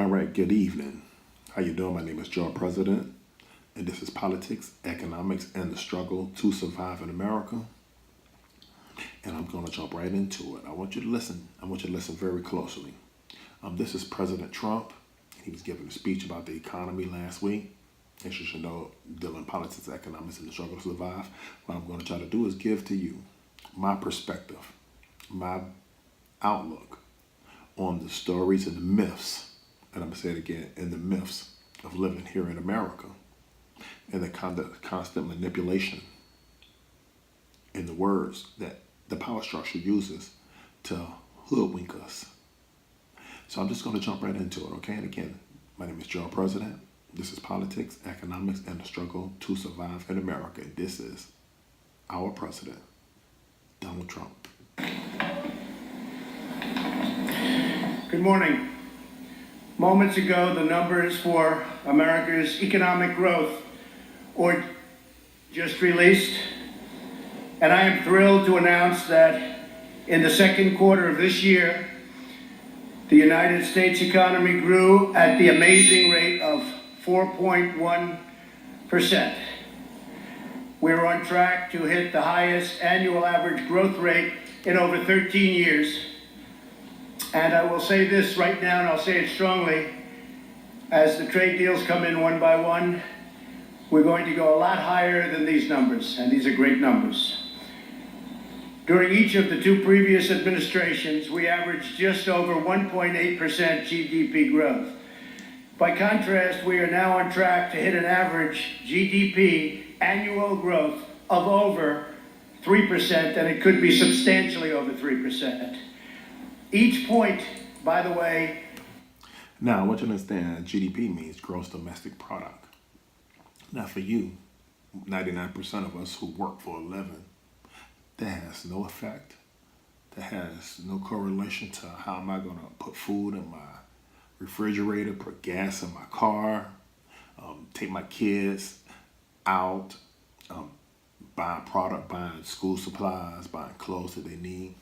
All right, good evening. How you doing? My name is Jerrald President, and this is Politics, Economics, and the Struggle to Survive in America. And I'm going to jump right into it. I want you to listen. I want you to listen very closely. This is President Trump. He was giving a speech about the economy last week. As you should know, dealing politics, economics, and the struggle to survive. What I'm going to try to do is give to you my perspective, my outlook on the stories and the myths, and I'm going to say it again, and the myths of living here in America, and the constant manipulation in the words that the power structure uses to hoodwink us. So I'm just going to jump right into it, okay? And again, my name is Jerrald President. This is Politics, Economics, and the Struggle to Survive in America. And this is our president, Donald Trump. Good morning. Moments ago, the numbers for America's economic growth were just released, and I am thrilled to announce that in the second quarter of this year, the United States economy grew at the amazing rate of 4.1%. We're on track to hit the highest annual average growth rate in over 13 years. And I will say this right now, and I'll say it strongly, as the trade deals come in one by one, we're going to go a lot higher than these numbers, and these are great numbers. During each of the two previous administrations, we averaged just over 1.8% GDP growth. By contrast, we are now on track to hit an average GDP annual growth of over 3%, and it could be substantially over 3%. Each point, by the way... Now, I want you to understand GDP means gross domestic product. Now, for you, 99% of us who work for a living, that has no effect. That has no correlation to how am I going to put food in my refrigerator, put gas in my car, take my kids out, buying product, buying school supplies, buying clothes that they need.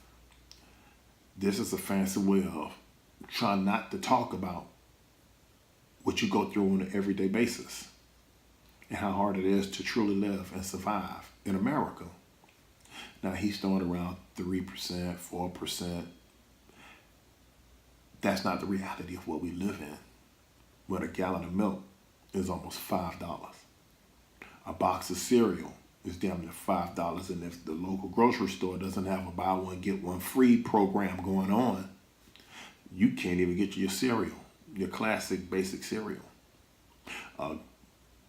This is a fancy way of trying not to talk about what you go through on an everyday basis and how hard it is to truly live and survive in America. Now, he's throwing around 3%, 4%. That's not the reality of what we live in, when a gallon of milk is almost $5. A box of cereal is damn near $5, and if the local grocery store doesn't have a buy one, get one free program going on, you can't even get your cereal, your classic basic cereal. A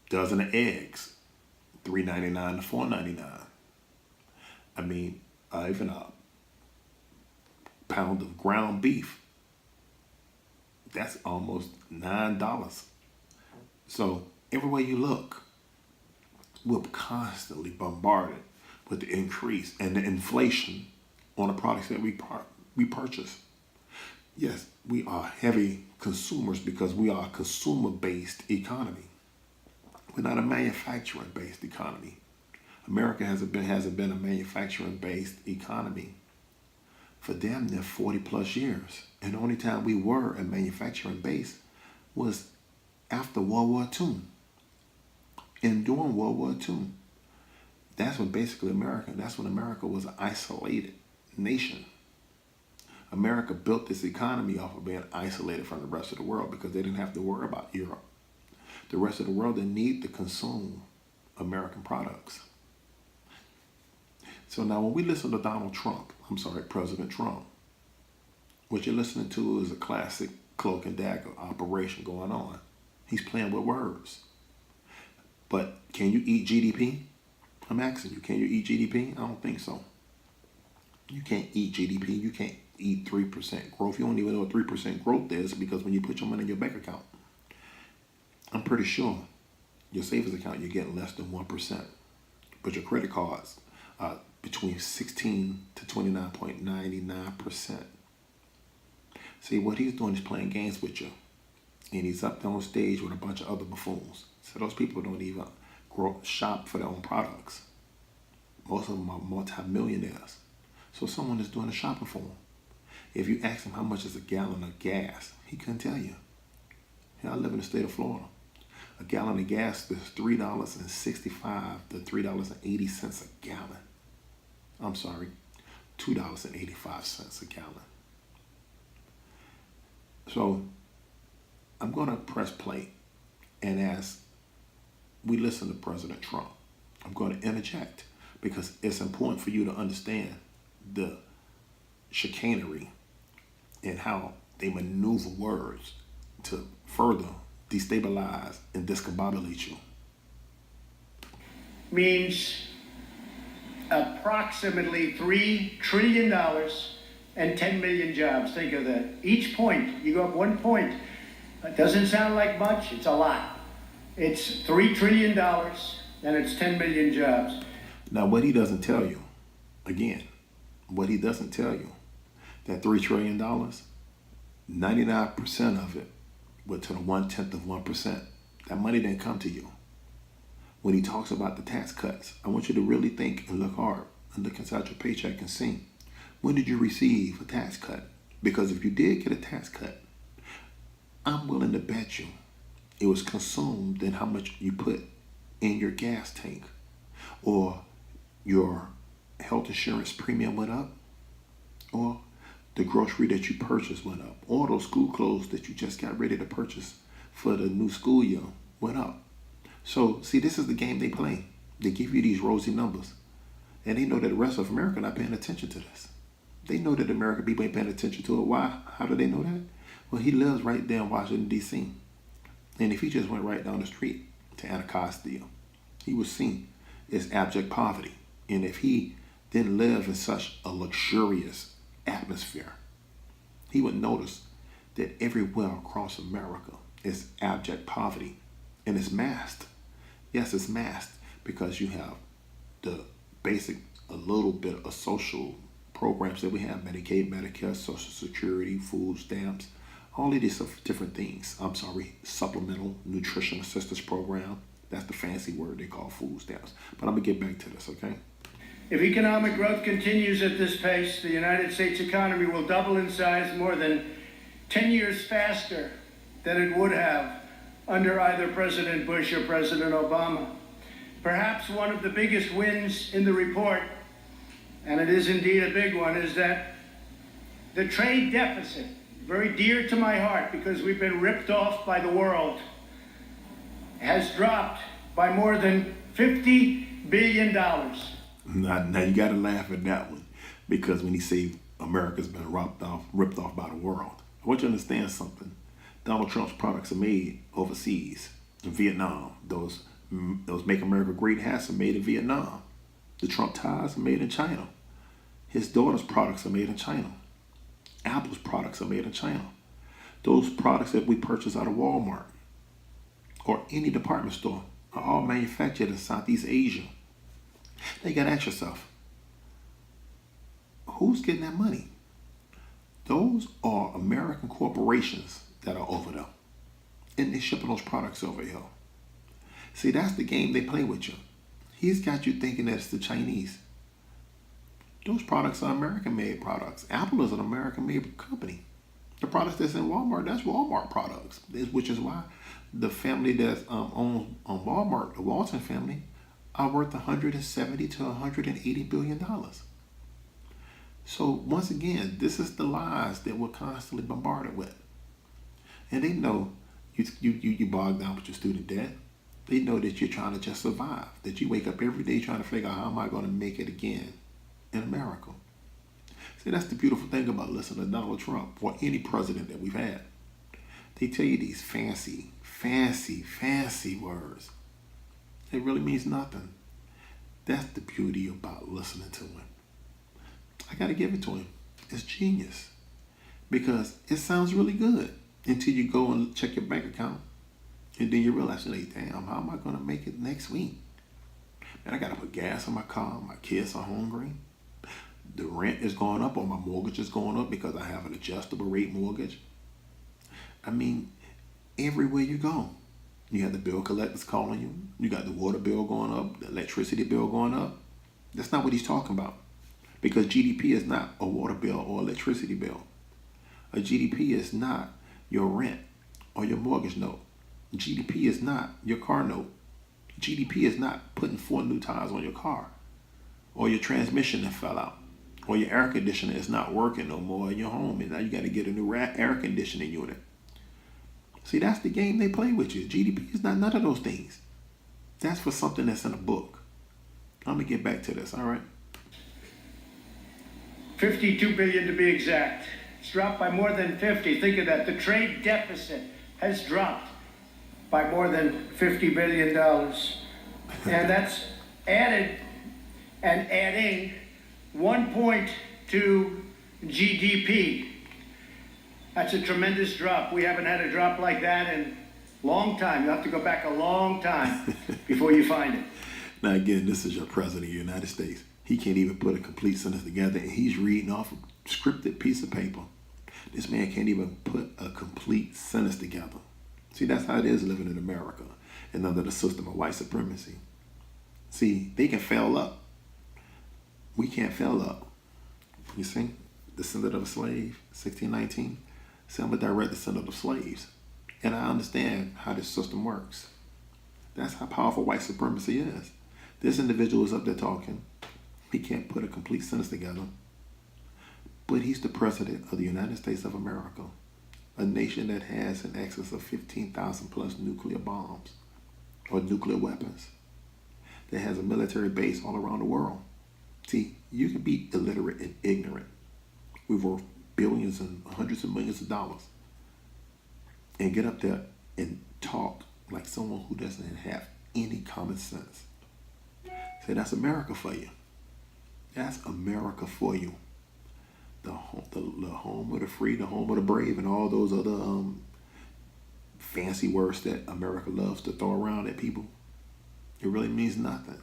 dozen of eggs, $3.99 to $4.99. I mean, even a pound of ground beef, that's almost $9. So everywhere you look, we're constantly bombarded with the increase and the inflation on the products that we purchase. Yes, we are heavy consumers because we are a consumer-based economy. We're not a manufacturing-based economy. America hasn't been a manufacturing-based economy for damn near 40 plus years. And the only time we were a manufacturing base was after World War II. And during World War II, that's when America was an isolated nation. America built this economy off of being isolated from the rest of the world because they didn't have to worry about Europe. The rest of the world didn't need to consume American products. So now when we listen to President Trump, what you're listening to is a classic cloak and dagger operation going on. He's playing with words. But can you eat GDP? I'm asking you, can you eat GDP? I don't think so. You can't eat GDP. You can't eat 3% growth. You don't even know what 3% growth is because when you put your money in your bank account, I'm pretty sure your savings account, you're getting less than 1%. But your credit cards, between 16 to 29.99%. See, what he's doing is playing games with you. And he's up there on stage with a bunch of other buffoons. So those people don't even shop for their own products. Most of them are multi-millionaires. So someone is doing the shopping for them. If you ask him how much is a gallon of gas, he couldn't tell you. Here I live in the state of Florida. A gallon of gas is $3.65 to $3.80 a gallon. I'm sorry, $2.85 a gallon. So I'm going to press play, and as we listen to President Trump, I'm going to interject because it's important for you to understand the chicanery and how they maneuver words to further destabilize and discombobulate you. Means approximately $3 trillion and 10 million jobs. Think of that. Each point, you go up 1 point. It doesn't sound like much, it's a lot. It's $3 trillion and it's 10 million jobs. Now, what he doesn't tell you, again, what he doesn't tell you, that $3 trillion, 99% of it went to the 1/10 of 1%. That money didn't come to you. When he talks about the tax cuts, I want you to really think and look hard and look inside your paycheck and see, when did you receive a tax cut? Because if you did get a tax cut, I'm willing to bet you it was consumed in how much you put in your gas tank, or your health insurance premium went up, or the grocery that you purchased went up, or those school clothes that you just got ready to purchase for the new school year went up. So, see, this is the game they play. They give you these rosy numbers, and they know that the rest of America not paying attention to this. They know that the American people ain't paying attention to it. Why? How do they know that? Well, he lives right there in Washington, D.C. And if he just went right down the street to Anacostia, he would see it's abject poverty. And if he didn't live in such a luxurious atmosphere, he would notice that everywhere across America is abject poverty. And it's masked. Yes, it's masked because you have the basic, a little bit of social programs that we have: Medicaid, Medicare, Social Security, food stamps, all of these different things. Supplemental nutrition assistance program. That's the fancy word they call food stamps. But I'm going to get back to this, okay? If economic growth continues at this pace, the United States economy will double in size more than 10 years faster than it would have under either President Bush or President Obama. Perhaps one of the biggest wins in the report, and it is indeed a big one, is that the trade deficit, very dear to my heart because we've been ripped off by the world, has dropped by more than $50 billion. Now you got to laugh at that one, because when he say America's been ripped off by the world, I want you to understand something. Donald Trump's products are made overseas, in Vietnam. Those Make America Great hats are made in Vietnam. The Trump ties are made in China. His daughter's products are made in China. Apple's products are made in China. Those products that we purchase out of Walmart or any department store are all manufactured in Southeast Asia. Now you gotta ask yourself, who's getting that money? Those are American corporations that are over there, and they're shipping those products over here. See, that's the game they play with you. He's got you thinking that it's the Chinese. Those products are American-made products. Apple is an American-made company. The products that's in Walmart, that's Walmart products, which is why the family that owns Walmart, the Walton family, are worth $170 to $180 billion. So once again, this is the lies that we're constantly bombarded with. And they know you bogged down with your student debt. They know that you're trying to just survive, that you wake up every day trying to figure out, how am I going to make it again in America? See, that's the beautiful thing about listening to Donald Trump or any president that we've had. They tell you these fancy words. It really means nothing. That's the beauty about listening to him. I got to give it to him. It's genius, because it sounds really good until you go and check your bank account, and then you realize, like, damn, how am I going to make it next week? Man, I got to put gas in my car. My kids are hungry. The rent is going up, or my mortgage is going up because I have an adjustable rate mortgage. I mean, everywhere you go, you have the bill collectors calling you. You got the water bill going up, the electricity bill going up. That's not what he's talking about, because GDP is not a water bill or electricity bill. A GDP is not your rent or your mortgage note. GDP is not your car note. GDP is not putting 4 new tires on your car, or your transmission that fell out, or your air conditioner is not working no more in your home, and now you got to get a new air conditioning unit. See, that's the game they play with you. GDP is not none of those things. That's for something that's in a book. I'm going to get back to this, all right? 52 billion to be exact. It's dropped by more than 50. Think of that. The trade deficit has dropped by more than $50 billion. And that's added and adding 1 point to GDP. That's a tremendous drop. We haven't had a drop like that in a long time. You have to go back a long time before you find it. Now again, this is your president of the United States. He can't even put a complete sentence together, and he's reading off a scripted piece of paper. This man can't even put a complete sentence together. See, that's how it is living in America and under the system of white supremacy. See, they can fail up. We can't fail up. You see, descendant of a slave, 1619. See, I'm a direct descendant of slaves. And I understand how this system works. That's how powerful white supremacy is. This individual is up there talking. He can't put a complete sentence together. But he's the president of the United States of America, a nation that has in excess of 15,000 plus nuclear bombs or nuclear weapons, that has a military base all around the world. See, you can be illiterate and ignorant. We've worth billions and hundreds of millions of dollars and get up there and talk like someone who doesn't have any common sense. Say, that's America for you. That's America for you. The home of the free, the home of the brave, and all those other fancy words that America loves to throw around at people. It really means nothing.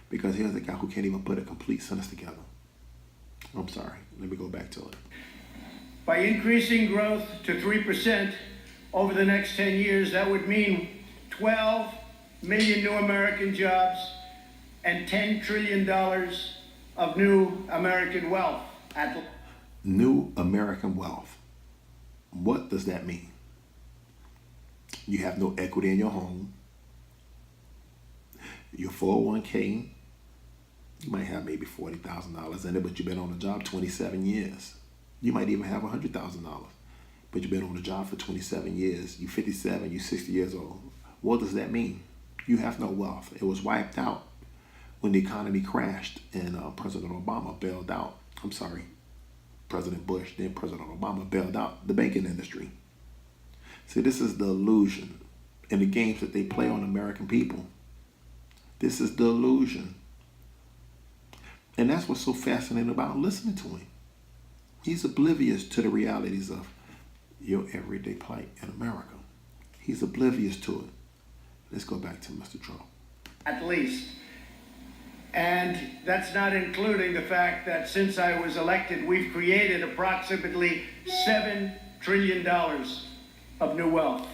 Because here's a guy who can't even put a complete sentence together. I'm sorry. Let me go back to it. By increasing growth to 3% over the next 10 years, that would mean 12 million new American jobs and $10 trillion of new American wealth. New American wealth. What does that mean? You have no equity in your home. Your 401k, you might have maybe $40,000 in it, but you've been on the job 27 years. You might even have $100,000, but you've been on the job for 27 years. You're 57, you're 60 years old. What does that mean? You have no wealth. It was wiped out when the economy crashed and President Obama bailed out. I'm sorry, President Bush, then President Obama bailed out the banking industry. See, this is the illusion and the games that they play on American people. This is the illusion. And that's what's so fascinating about listening to him. He's oblivious to the realities of your everyday plight in America. He's oblivious to it. Let's go back to Mr. Trump. At least. And that's not including the fact that since I was elected, we've created approximately $7 trillion of new wealth.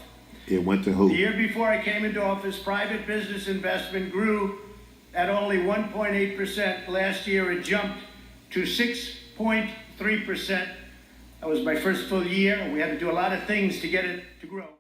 It went to who? The year before I came into office, private business investment grew at only 1.8%. Last year, it jumped to 6.3%. That was my first full year. We had to do a lot of things to get it to grow.